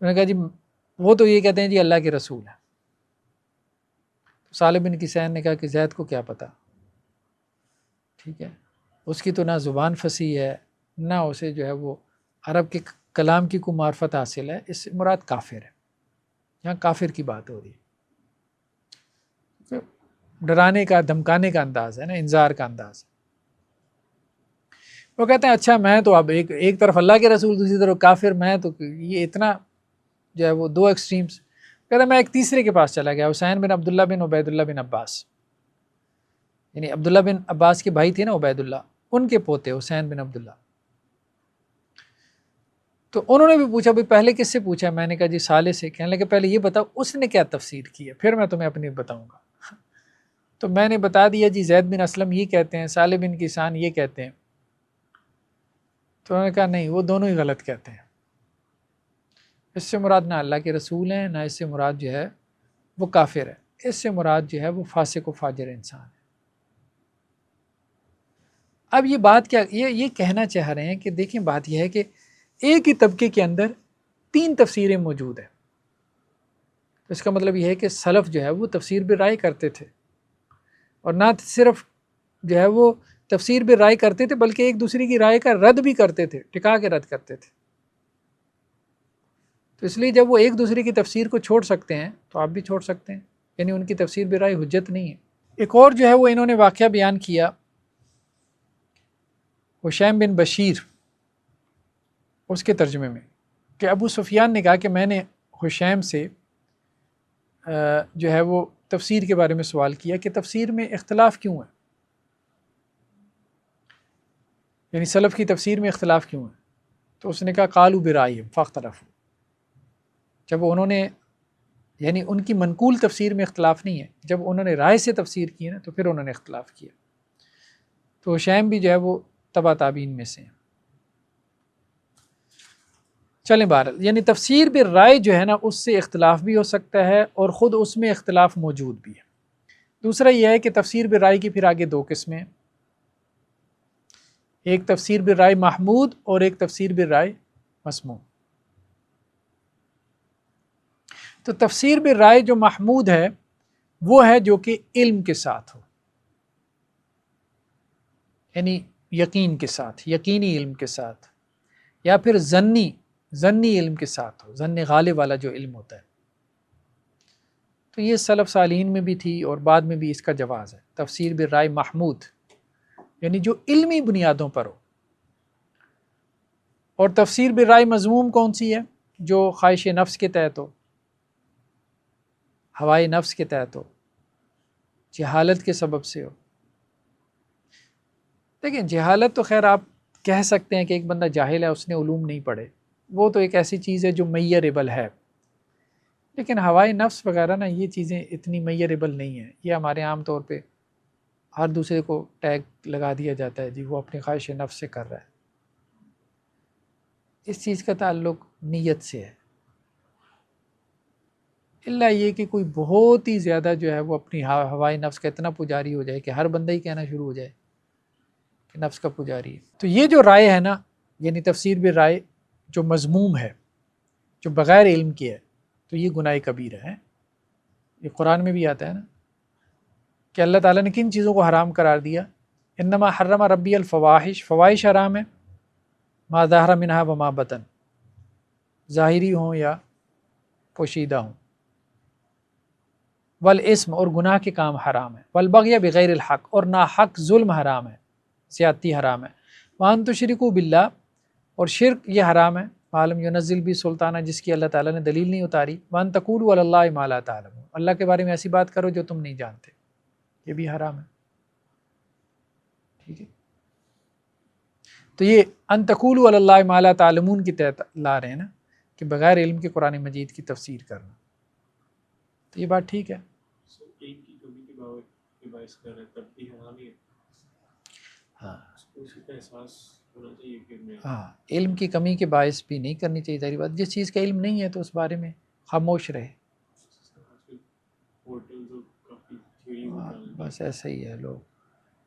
انہوں نے کہا جی وہ تو یہ کہتے ہیں جی اللہ کے رسول ہے. صالح بن کیسان نے کہا کہ زید کو کیا پتا, ٹھیک ہے, اس کی تو نہ زبان فصیح ہے نہ اسے جو ہے وہ عرب کے کلام کی کوئی معرفت حاصل ہے, اس سے مراد کافر ہے. یہاں کافر کی بات ہو رہی ہے, ڈرانے کا دھمکانے کا انداز ہے نا, انذار کا انداز. وہ کہتے ہیں اچھا میں تو اب ایک طرف اللہ کے رسول دوسری طرف کافر, میں تو یہ اتنا جو ہے وہ دو ایکسٹریمز. کہتا ہے میں ایک تیسرے کے پاس چلا گیا, حسین بن عبداللہ بن عبید اللہ بن عباس, یعنی عبداللہ بن عباس کے بھائی تھے نا عبید اللہ, ان کے پوتے حسین بن عبداللہ. تو انہوں نے بھی پوچھا بھائی پہلے کس سے پوچھا؟ میں نے کہا جی صالح سے. کہنے لگے پہلے یہ بتاؤ اس نے کیا تفسیر کی ہے, پھر میں تمہیں اپنی بتاؤں گا. تو میں نے بتا دیا جی زید بن اسلم یہ کہتے ہیں, صالح بن کیسان یہ کہتے ہیں. تو انہوں نے کہا نہیں وہ دونوں ہی غلط کہتے ہیں, اس سے مراد نہ اللہ کے رسول ہیں نہ اس سے مراد جو ہے وہ کافر ہے, اس سے مراد جو ہے وہ فاسق و فاجر انسان ہے. اب یہ بات کیا یہ کہنا چاہ رہے ہیں کہ دیکھیں بات یہ ہے کہ ایک ہی طبقے کے اندر 3 تفسیریں موجود ہیں. تو اس کا مطلب یہ ہے کہ سلف جو ہے وہ تفسیر بالرائے کرتے تھے, اور نہ صرف جو ہے وہ تفسیر بالرائے کرتے تھے بلکہ ایک دوسرے کی رائے کا رد بھی کرتے تھے, ٹکا کے رد کرتے تھے. تو اس لیے جب وہ ایک دوسرے کی تفسیر کو چھوڑ سکتے ہیں تو آپ بھی چھوڑ سکتے ہیں, یعنی ان کی تفسیر بالرائے حجت نہیں ہے. ایک اور جو ہے وہ انہوں نے واقعہ بیان کیا حشیم بن بشیر اس کے ترجمے میں, کہ ابو سفیان نے کہا کہ میں نے حشیم سے جو ہے وہ تفسیر کے بارے میں سوال کیا کہ تفسیر میں اختلاف کیوں ہے, یعنی سلف کی تفسیر میں اختلاف کیوں ہے. تو اس نے کہا قالوا برائہم فاختلفوا. جب انہوں نے یعنی ان کی منقول تفسیر میں اختلاف نہیں ہے, جب انہوں نے رائے سے تفسیر کی نا تو پھر انہوں نے اختلاف کیا. تو حشیم بھی جو ہے وہ تبع تابعین میں سے ہیں. چلیں بہرحال یعنی تفسیر بالرائے جو ہے نا اس سے اختلاف بھی ہو سکتا ہے اور خود اس میں اختلاف موجود بھی ہے. دوسرا یہ ہے کہ تفسیر بالرائے کی پھر آگے 2 قسمیں, ایک تفسیر بالرائے محمود اور ایک تفسیر بالرائے مسموم. تو تفسیر بالرائے جو محمود ہے وہ ہے جو کہ علم کے ساتھ ہو, یعنی یقین کے ساتھ, یقینی علم کے ساتھ, یا پھر ظنی علم کے ساتھ ہو, ظن غالب والا جو علم ہوتا ہے. تو یہ سلف صالحین میں بھی تھی اور بعد میں بھی اس کا جواز ہے. تفسیر بالرائے محمود یعنی جو علمی بنیادوں پر ہو, اور تفسیر بالرائے مذموم کون سی ہے؟ جو خواہش نفس کے تحت ہو, ہوائے نفس کے تحت ہو, جہالت کے سبب سے ہو. دیکھیں جہالت تو خیر آپ کہہ سکتے ہیں کہ ایک بندہ جاہل ہے, اس نے علوم نہیں پڑھے, وہ تو ایک ایسی چیز ہے جو میئریبل ہے. لیکن ہوائے نفس وغیرہ نا یہ چیزیں اتنی میئریبل نہیں ہیں. یہ ہمارے عام طور پہ ہر دوسرے کو ٹیگ لگا دیا جاتا ہے جی وہ اپنی خواہش نفس سے کر رہا ہے. اس چیز کا تعلق نیت سے ہے, اللہ یہ کہ کوئی بہت ہی زیادہ جو ہے وہ اپنی ہوائے نفس کا اتنا پجاری ہو جائے کہ ہر بندہ ہی کہنا شروع ہو جائے کہ نفس کا پجاری ہے. تو یہ جو رائے ہے نا, یعنی تفسیر بالرائے جو مذموم ہے, جو بغیر علم کی ہے, تو یہ گناہ کبیرہ ہے. یہ قرآن میں بھی آتا ہے نا کہ اللہ تعالیٰ نے کن چیزوں کو حرام قرار دیا, انما حرم ربی الفواحش, فواحش حرام ہے, ما ظہر منہا وما بطن, ظاہری ہوں یا پوشیدہ ہوں, والاسم اور گناہ کے کام حرام ہے, والبغی بغیر الحق اور ناحق ظلم حرام ہے, زیادتی حرام ہے, وان تشرکوا باللہ اور شرک یہ حرام ہے, عالم ینزل بھی سلطانہ جس کی اللہ تعالیٰ نے دلیل نہیں اتاری, وان تقولوا علی اللہ ما لا تعلمون اللہ کے بارے میں ایسی بات کرو جو تم نہیں جانتے, یہ بھی حرام ہے. ٹھیک ہے, تو یہ ان تقولوا علی اللہ ما لا تعلمون کی تحت لا رہے ہیں نا کہ بغیر علم کے قرآن مجید کی تفسیر کرنا. تو یہ بات ٹھیک ہے. علم کی کمی کے باعث کر رہے ہیں تب بھی حرام ہے. ہاں اس کا احساس ہونا چاہیے کہ میں ہاں علم کی کمی کے باعث بھی نہیں کرنی چاہیے. ظاہری بات جس چیز کا علم نہیں ہے تو اس بارے میں خاموش رہے. پورٹل جو کافی تھیوری ہاں بس ایسا ہی ہے لوگ.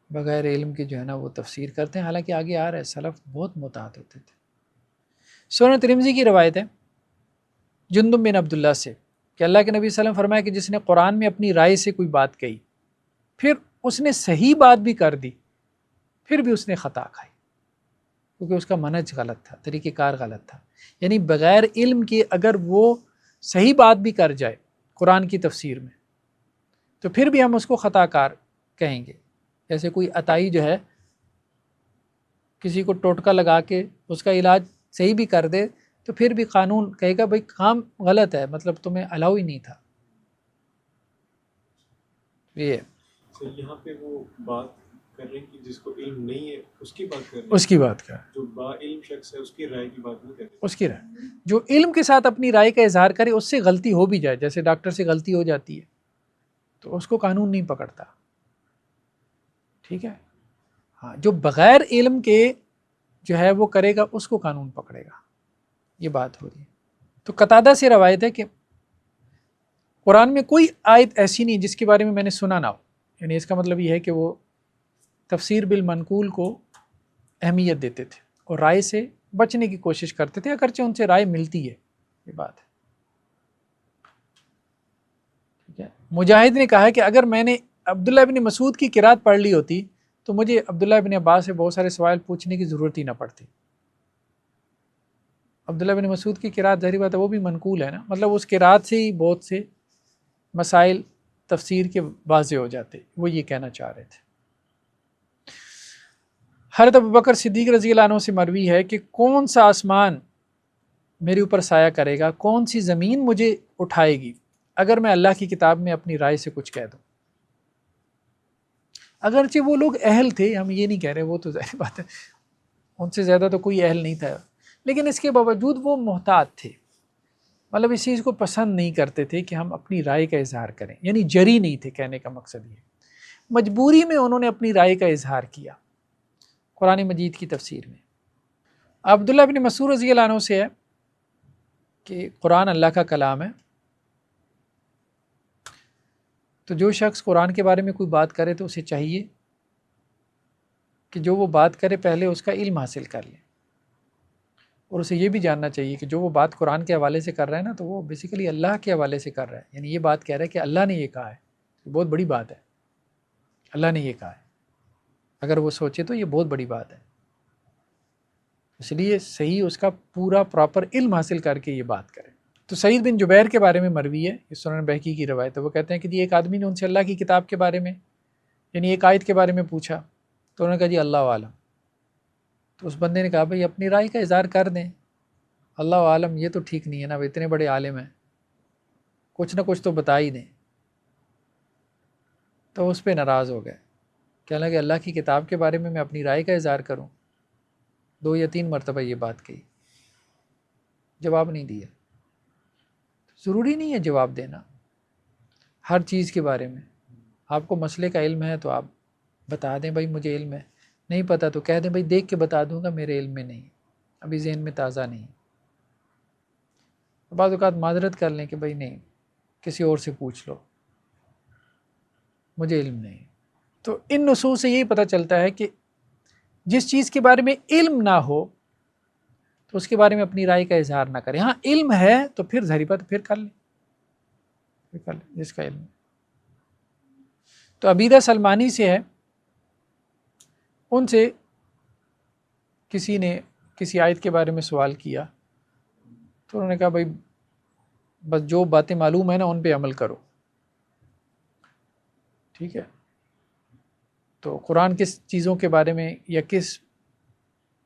بغیر علم کے جو ہے نا وہ تفسیر کرتے ہیں، حالانکہ آگے آ رہا ہے سلف بہت محتاط ہوتے تھے۔ سنن ترمذی کی روایت ہے جندب بن عبداللہ سے کہ اللہ کے نبی صلی اللہ علیہ وسلم فرمایا کہ جس نے قرآن میں اپنی رائے سے کوئی بات کہی، پھر اس نے صحیح بات بھی کر دی، پھر بھی اس نے خطا کھائی، کیونکہ اس کا منہج غلط تھا، طریقہ کار غلط تھا۔ یعنی بغیر علم کے اگر وہ صحیح بات بھی کر جائے قرآن کی تفسیر میں تو پھر بھی ہم اس کو خطا کار کہیں گے۔ جیسے کوئی عطائی جو ہے کسی کو ٹوٹکا لگا کے اس کا علاج صحیح بھی کر دے تو پھر بھی قانون کہے گا بھائی کام غلط ہے، مطلب تمہیں الاؤ ہی نہیں تھا۔ یہ سر یہاں پہ وہ بات کر رہے ہیں کہ جس کو علم نہیں ہے اس کی بات کر رہے ہیں، اس کی بات کر، جو با علم شخص ہے اس کی رائے کی بات نہیں کر رہے۔ اس کی رائے جو علم کے ساتھ اپنی رائے کا اظہار کرے، اس سے غلطی ہو بھی جائے، جیسے ڈاکٹر سے غلطی ہو جاتی ہے تو اس کو قانون نہیں پکڑتا، ٹھیک ہے۔ ہاں، جو بغیر علم کے جو ہے وہ کرے گا اس کو قانون پکڑے گا، یہ بات ہو رہی ہے۔ تو قتادہ سے روایت ہے کہ قرآن میں کوئی آیت ایسی نہیں جس کے بارے میں نے سنا نہ ہو، یعنی اس کا مطلب یہ ہے کہ وہ تفسیر بالمنقول کو اہمیت دیتے تھے اور رائے سے بچنے کی کوشش کرتے تھے، اگرچہ ان سے رائے ملتی ہے، یہ بات ہے، ٹھیک ہے۔ مجاہد نے کہا کہ اگر میں نے عبداللہ بن مسعود کی قرات پڑھ لی ہوتی تو مجھے عبداللہ بن عباس سے بہت سارے سوال پوچھنے کی ضرورت ہی نہ پڑتی۔ عبداللہ بن مسعود کی قرات ظاہری بات ہے وہ بھی منقول ہے نا، مطلب اس قرات سے ہی بہت سے مسائل تفسیر کے واضح ہو جاتے، وہ یہ کہنا چاہ رہے تھے۔ حضرت ابوبکر صدیق رضی اللہ عنہ سے مروی ہے کہ کون سا آسمان میرے اوپر سایہ کرے گا، کون سی زمین مجھے اٹھائے گی اگر میں اللہ کی کتاب میں اپنی رائے سے کچھ کہہ دوں۔ اگرچہ وہ لوگ اہل تھے، ہم یہ نہیں کہہ رہے، وہ تو ظاہر بات ہے ان سے زیادہ تو کوئی اہل نہیں تھا، لیکن اس کے باوجود وہ محتاط تھے، مطلب اس چیز کو پسند نہیں کرتے تھے کہ ہم اپنی رائے کا اظہار کریں، یعنی جری نہیں تھے، کہنے کا مقصد یہ مجبوری میں انہوں نے اپنی رائے کا اظہار کیا قرآن مجید کی تفسیر میں۔ عبداللہ بن مسعود رضی اللہ عنہ سے ہے کہ قرآن اللہ کا کلام ہے، تو جو شخص قرآن کے بارے میں کوئی بات کرے تو اسے چاہیے کہ جو وہ بات کرے پہلے اس کا علم حاصل کر لے، اور اسے یہ بھی جاننا چاہیے کہ جو وہ بات قرآن کے حوالے سے کر رہا ہے نا تو وہ بیسیکلی اللہ کے حوالے سے کر رہا ہے، یعنی یہ بات کہہ رہا ہے کہ اللہ نے یہ کہا ہے، بہت بڑی بات ہے، اللہ نے یہ کہا ہے، اگر وہ سوچے تو یہ بہت بڑی بات ہے، اس لیے صحیح اس کا پورا پراپر علم حاصل کر کے یہ بات کرے۔ تو سعید بن جبیر کے بارے میں مروی ہے، یہ سنن بہقی کی روایت ہے، وہ کہتے ہیں کہ ایک آدمی نے ان سے اللہ کی کتاب کے بارے میں یعنی ایک آیت کے بارے میں پوچھا تو انہوں نے کہا جی اللہ عالم، تو اس بندے نے کہا بھائی اپنی رائے کا اظہار کر دیں، اللہ عالم یہ تو ٹھیک نہیں ہے نا، وہ اتنے بڑے عالم ہیں، کچھ نہ کچھ تو بتا ہی دیں۔ تو اس پہ ناراض ہو گئے، کہنے لگے اللہ کی کتاب کے بارے میں اپنی رائے کا اظہار کروں؟ 2 یا 3 مرتبہ یہ بات کہی، جواب نہیں دیا۔ ضروری نہیں ہے جواب دینا ہر چیز کے بارے میں، آپ کو مسئلے کا علم ہے تو آپ بتا دیں بھائی مجھے علم ہے، نہیں پتہ تو کہہ دیں بھائی دیکھ کے بتا دوں گا، میرے علم میں نہیں، ابھی ذہن میں تازہ نہیں۔ بعض اوقات معذرت کر لیں کہ بھائی نہیں، کسی اور سے پوچھ لو، مجھے علم نہیں۔ تو ان نصوص سے یہی پتہ چلتا ہے کہ جس چیز کے بارے میں علم نہ ہو تو اس کے بارے میں اپنی رائے کا اظہار نہ کریں۔ ہاں علم ہے تو پھر ظاہری بات پھر کر لیں، جس کا علم ہے۔ تو عبیدہ سلمانی سے ہے، ان سے کسی نے کسی آیت کے بارے میں سوال کیا تو انہوں نے کہا بھائی بس جو باتیں معلوم ہیں نا ان پہ عمل کرو، ٹھیک ہے۔ تو قرآن کس چیزوں کے بارے میں یا کس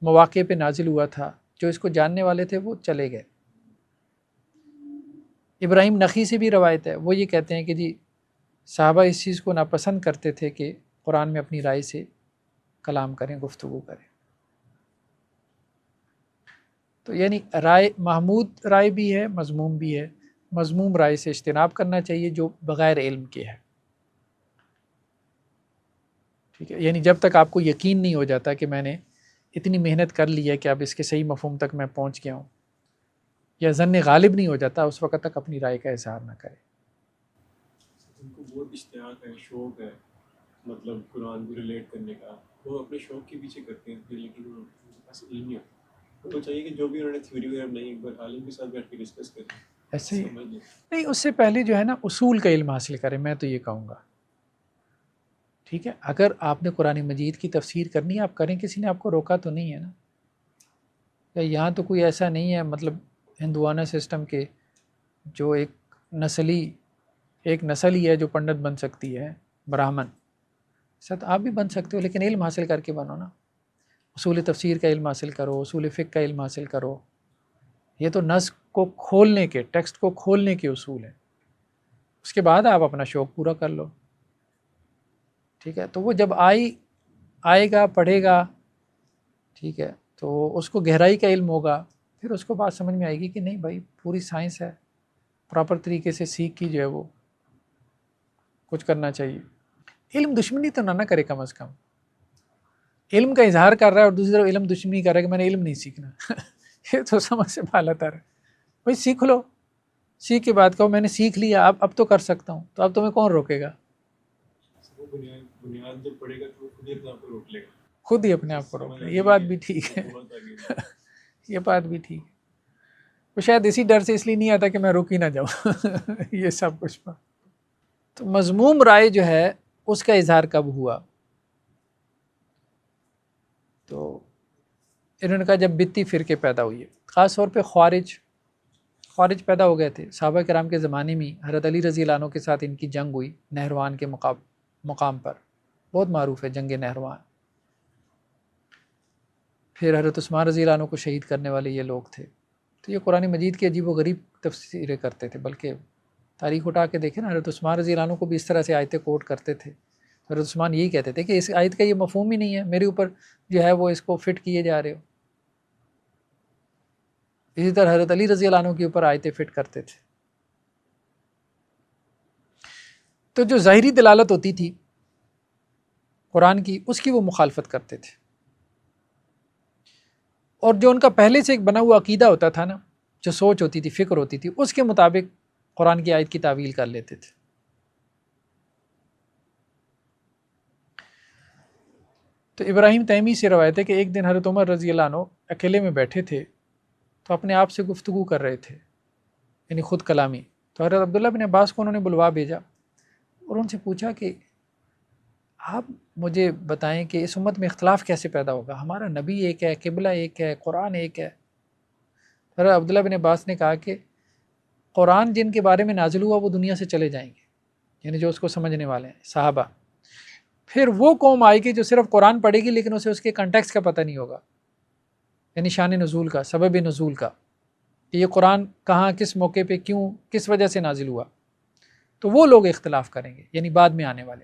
مواقع پہ نازل ہوا تھا، جو اس کو جاننے والے تھے وہ چلے گئے۔ ابراہیم نخعی سے بھی روایت ہے، وہ یہ کہتے ہیں کہ جی صحابہ اس چیز کو ناپسند کرتے تھے کہ قرآن میں اپنی رائے سے کلام کریں، گفتگو کریں۔ تو یعنی رائے محمود رائے بھی ہے، مذموم بھی ہے، مذموم رائے سے اجتناب کرنا چاہیے جو بغیر علم کے ہے، ٹھیک ہے۔ یعنی جب تک آپ کو یقین نہیں ہو جاتا کہ میں نے اتنی محنت کر لی ہے کہ اب اس کے صحیح مفہوم تک میں پہنچ گیا ہوں، یا ظن غالب نہیں ہو جاتا، اس وقت تک اپنی رائے کا اظہار نہ کرے۔ ان کو بہت اشتیاق ہے، شوق ہے مطلب قرآن کو ریلیٹ کرنے کا، وہ اپنے شوق کے پیچھے کرتے ہیں پھر، لیکن ان کے پاس علم نہیں ہوتا. ان کو چاہیے کہ جو بھی انہوں نے تھیوری وغیرہ بنائی ایک بار عالم کے ساتھ بیٹھ کے ڈسکس کریں، ایسے ہی سمجھ لیں. نہیں، اس سے پہلے جو ہے نا اصول کا علم حاصل کریں، میں تو یہ کہوں گا. ٹھیک ہے، اگر آپ نے قرآن مجید کی تفسیر کرنی ہے آپ کریں، کسی نے آپ کو روکا تو نہیں ہے نا. یہاں تو کوئی ایسا نہیں ہے مطلب ہندوانہ سسٹم کے جو ایک نسل ہی ہے جو پنڈت بن سکتی ہے، براہمن. سر آپ بھی بن سکتے ہو، لیکن علم حاصل کر کے بنو نا. اصول تفسیر کا علم حاصل کرو، اصول فقہ کا علم حاصل کرو. یہ تو نص کو کھولنے کے، ٹیکسٹ کو کھولنے کے اصول ہیں. اس کے بعد آپ اپنا شوق پورا کر لو. ٹھیک ہے، تو وہ جب آئے گا پڑھے گا، ٹھیک ہے، تو اس کو گہرائی کا علم ہوگا، پھر اس کو بات سمجھ میں آئے گی کہ نہیں بھائی پوری سائنس ہے، پراپر طریقے سے سیکھ کی جو ہے وہ کچھ کرنا چاہیے. علم دشمنی تو نہ کرے کم از کم. علم کا اظہار کر رہا ہے اور دوسری طرف علم دشمنی کر رہا ہے کہ میں نے علم نہیں سیکھنا. یہ تو سمجھ سے بالا تر ہے. بھائی سیکھ لو، سیکھ کے بعد کہو میں نے سیکھ لیا، اب تو کر سکتا ہوں، تو اب تمہیں کون روکے گا؟ وہ بنیاد جب پڑے گا تو وہ خود ہی اپنے آپ کو روک لے گا، خود ہی اپنے آپ کو روک لے. یہ بات بھی ٹھیک ہے، یہ بات بھی ٹھیک ہے. وہ شاید اسی ڈر سے اس لیے نہیں آتا کہ میں رک ہی نہ جاؤں. یہ سب کچھ بات. تو مذموم رائے جو ہے اس کا اظہار کب ہوا؟ تو انہوں نے کہا جب بدتی فرقے پیدا ہوئی ہے، خاص طور پہ خوارج پیدا ہو گئے تھے. صحابہ کرام کے زمانے میں حضرت علی رضی اللہ عنہ کے ساتھ ان کی جنگ ہوئی نہروان کے مقام پر، بہت معروف ہے جنگ نہروان. پھر حضرت عثمان رضی اللہ عنہ کو شہید کرنے والے یہ لوگ تھے. تو یہ قرآن مجید کی عجیب و غریب تفسیریں کرتے تھے، بلکہ تاریخ اٹھا کے دیکھیں نا، حضرت عثمان رضی اللہ عنہ کو بھی اس طرح سے آیتیں کوٹ کرتے تھے. حضرت عثمان یہی کہتے تھے کہ اس آیت کا یہ مفہوم ہی نہیں ہے، میرے اوپر جو ہے وہ اس کو فٹ کیے جا رہے ہو. اسی طرح حضرت علی رضی اللہ عنہ کے اوپر آیتیں فٹ کرتے تھے. تو جو ظاہری دلالت ہوتی تھی قرآن کی، اس کی وہ مخالفت کرتے تھے. اور جو ان کا پہلے سے ایک بنا ہوا عقیدہ ہوتا تھا نا، جو سوچ ہوتی تھی، فکر ہوتی تھی، اس کے مطابق قرآن کی آیت کی تعویل کر لیتے تھے. تو ابراہیم تیمی سے روایت ہے کہ ایک دن حضرت عمر رضی اللہ عنہ اکیلے میں بیٹھے تھے تو اپنے آپ سے گفتگو کر رہے تھے، یعنی خود کلامی. تو حضرت عبداللہ بن عباس کو انہوں نے بلوا بھیجا اور ان سے پوچھا کہ آپ مجھے بتائیں کہ اس امت میں اختلاف کیسے پیدا ہوگا؟ ہمارا نبی ایک ہے، قبلہ ایک ہے، قرآن ایک ہے. حضرت عبداللہ بن عباس نے کہا کہ قرآن جن کے بارے میں نازل ہوا وہ دنیا سے چلے جائیں گے، یعنی جو اس کو سمجھنے والے ہیں صحابہ. پھر وہ قوم آئے گی جو صرف قرآن پڑھے گی لیکن اسے اس کے کنٹیکسٹ کا پتہ نہیں ہوگا، یعنی شان نزول کا، سبب نزول کا، کہ یہ قرآن کہاں، کس موقع پہ، کیوں، کس وجہ سے نازل ہوا. تو وہ لوگ اختلاف کریں گے، یعنی بعد میں آنے والے.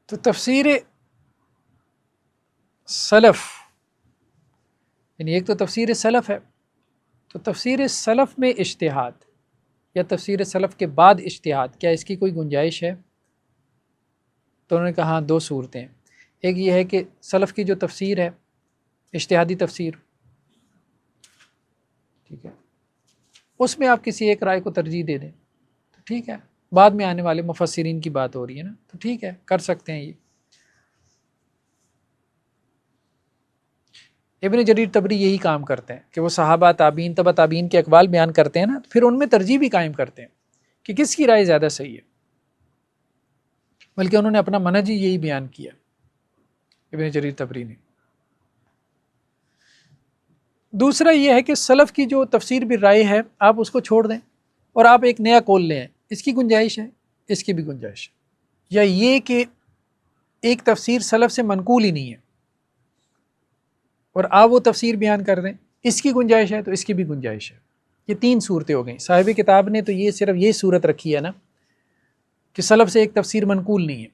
تو تفسیر سلف، یعنی ایک تو تفسیر سلف ہے، تو تفسیر سلف میں اجتہاد یا تفسیر سلف کے بعد اجتہاد، کیا اس کی کوئی گنجائش ہے؟ تو انہوں نے کہا ہاں، دو صورتیں. ایک یہ ہے کہ سلف کی جو تفسیر ہے اجتہادی تفسیر، ٹھیک ہے، اس میں آپ کسی ایک رائے کو ترجیح دے دیں تو ٹھیک ہے. بعد میں آنے والے مفسرین کی بات ہو رہی ہے نا، تو ٹھیک ہے، کر سکتے ہیں. یہ ابن جریر طبری یہی کام کرتے ہیں کہ وہ صحابہ، تابعین، تبع تابعین کے اقوال بیان کرتے ہیں نا، پھر ان میں ترجیح بھی قائم کرتے ہیں کہ کس کی رائے زیادہ صحیح ہے. بلکہ انہوں نے اپنا منہج ہی یہی بیان کیا ابن جریر طبری نے. دوسرا یہ ہے کہ سلف کی جو تفسیر بھی رائے ہے آپ اس کو چھوڑ دیں اور آپ ایک نیا قول لیں. اس کی گنجائش ہے، اس کی بھی گنجائش ہے. یا یہ کہ ایک تفسیر سلف سے منقول ہی نہیں ہے اور آپ وہ تفسیر بیان کر دیں، اس کی گنجائش ہے، تو اس کی بھی گنجائش ہے. یہ تین صورتیں ہو گئیں. صاحب کتاب نے تو یہ صرف یہ صورت رکھی ہے نا کہ سلف سے ایک تفسیر منقول نہیں ہے،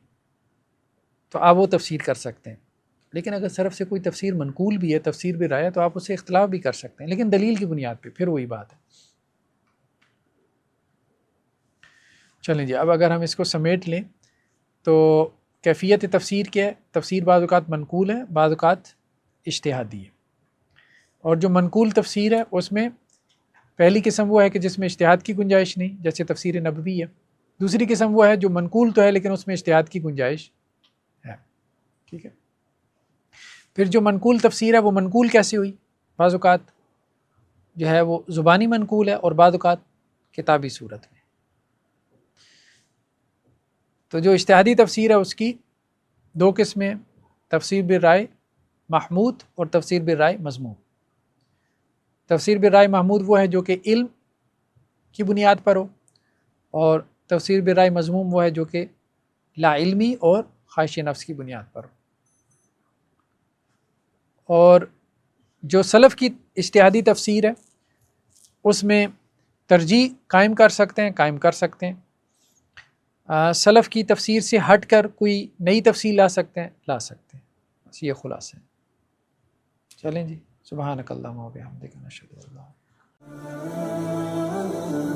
تو آپ وہ تفسیر کر سکتے ہیں. لیکن اگر سلف سے کوئی تفسیر منقول بھی ہے، تفسیر بھی رائے ہے، تو آپ اسے اختلاف بھی کر سکتے ہیں، لیکن دلیل کی بنیاد پہ. پھر وہی بات ہے. چلیں جی، اب اگر ہم اس کو سمیٹ لیں تو کیفیت تفسیر کیا ہے؟ تفسیر بعض اوقات منقول ہے، بعض اوقات اجتہادی ہے. اور جو منقول تفسیر ہے اس میں پہلی قسم وہ ہے کہ جس میں اجتہاد کی گنجائش نہیں، جیسے تفسیر نبوی ہے. دوسری قسم وہ ہے جو منقول تو ہے لیکن اس میں اجتہاد کی گنجائش ہے. ٹھیک ہے. پھر جو منقول تفسیر ہے وہ منقول کیسے ہوئی؟ بعض اوقات جو ہے وہ زبانی منقول ہے اور بعض اوقات کتابی صورت میں. تو جو اجتہادی تفسیر ہے اس کی دو قسمیں، تفسیر بالرائے محمود اور تفسیر بالرائے مذموم. تفسیر بالرائے محمود وہ ہے جو کہ علم کی بنیاد پر ہو، اور تفسیر بالرائے مذموم وہ ہے جو کہ لا علمی اور خواہش نفس کی بنیاد پر ہو. اور جو سلف کی اجتہادی تفسیر ہے اس میں ترجیح قائم کر سکتے ہیں، قائم کر سکتے ہیں. سلف کی تفسیر سے ہٹ کر کوئی نئی تفسیر لا سکتے ہیں، لا سکتے ہیں. بس یہ خلاصہ ہے. چلیں جی، سبحانک اللہم و بحمدک نشہد ان لا الہ الا انت